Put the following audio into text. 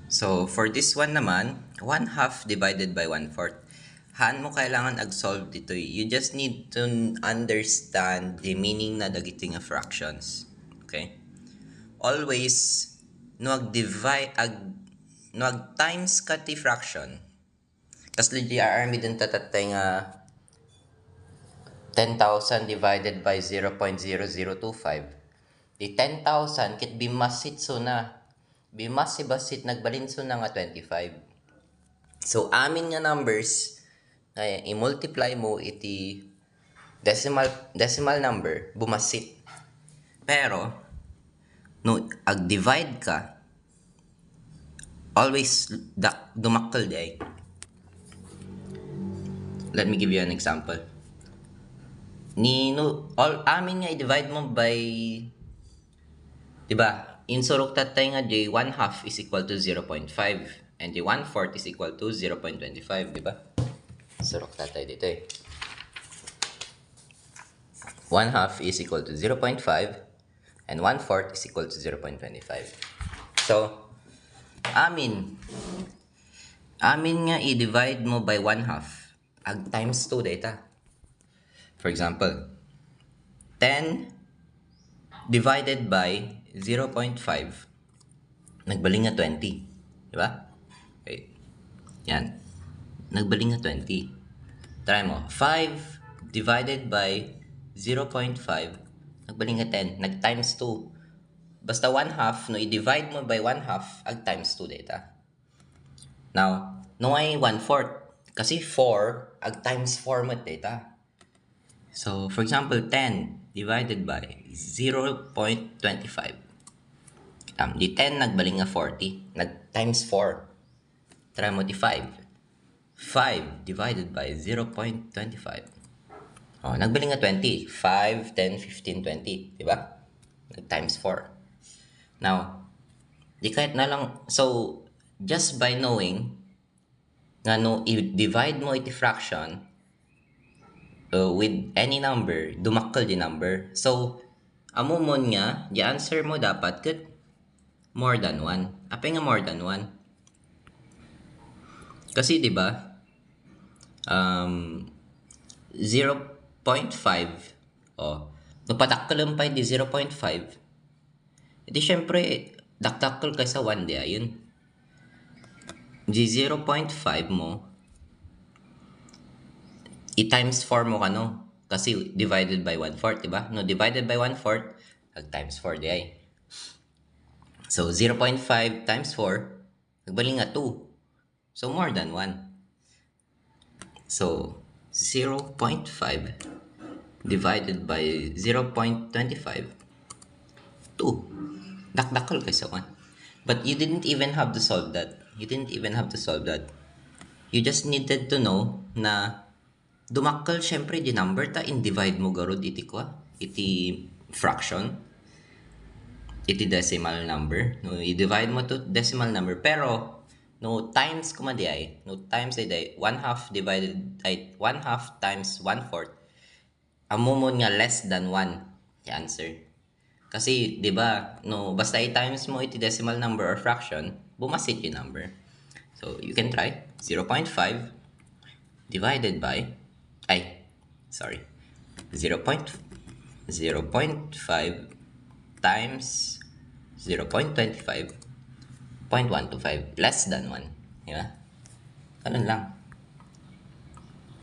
So, for this one naman, 1/2 divided by 1/4. Haan mo kailangan ag-solve dito. You just need to understand the meaning na dagiti nga fractions. Okay? Always, no ag-divide, no ag-times ka ti fraction. Kasli di army din tatatay nga 10,000 divided by 0.0025. Di 10,000 kit bimasit so na. Bimas si basit nagbalinso na nga 25. So, amin nga numbers, ay i-multiply mo iti decimal number, bumasit. Pero, no, ag-divide ka, always dumakkel day. Let me give you an example. Amin nga i-divide mo by, diba? Insurok tatay nga di 1/2 is equal to 0.5 and the 1/4 is equal to 0.25, di ba? Surok tatay dito eh. 1/2 is equal to 0.5 and 1/4 is equal to 0.25. So, amin nga i-divide mo by 1/2 ag times 2 data. For example, 10 divided by 0.5 nagbaling nga 20, di ba? Okay. Yan. Nagbaling nga 20. Try mo. 5 divided by 0.5 nagbaling nga 10. Nag times 2. Basta 1/2 no i-divide mo by 1/2 ag times 2 data. Now, no ay 1/4 kasi 4 ag times 4 mo data. So, for example, 10 divided by 0.25. Di 10 nagbaling nga 40. Nag times 4. Try mo di 5. 5 divided by 0.25. Oh, nagbaling nga 20. 5, 10, 15, 20. Diba? Nag times 4. Now, di kahit na lang, so, just by knowing nga no, i-divide mo iti fraction with any number, dumakkel di number. So, amumon nga, the answer mo dapat ket more than 1. Apay nga more than 1? Kasi di ba 0.5 no patakkel pa di 0.5. Edi syempre daktakkel kaysa 1 di ayun. Di 0.5 mo i-times 4 mo kano kasi divided by 1/4, di ba? No, divided by 1/4 ag times 4 di ay. So 0.5 times 4 nagbaling nga 2. So more than 1. So 0.5 divided by 0.25 2. Dakdakkel kaysa 1. But you didn't even have to solve that. You just needed to know na dumakkel syempre di number ta in divide mo garod iti kwa iti fraction iti decimal number no i-divide mo to decimal number pero no times kuma di ay no times ay 1/2 divided ay 1/2 times 1/4 amumon nga less than 1 the answer kasi di ba no basta i-times mo iti decimal number or fraction bumasit yung number. So you can try 0.5 divided by 0.5 times 0.25 0.125 less than 1. Diba? Ganun lang.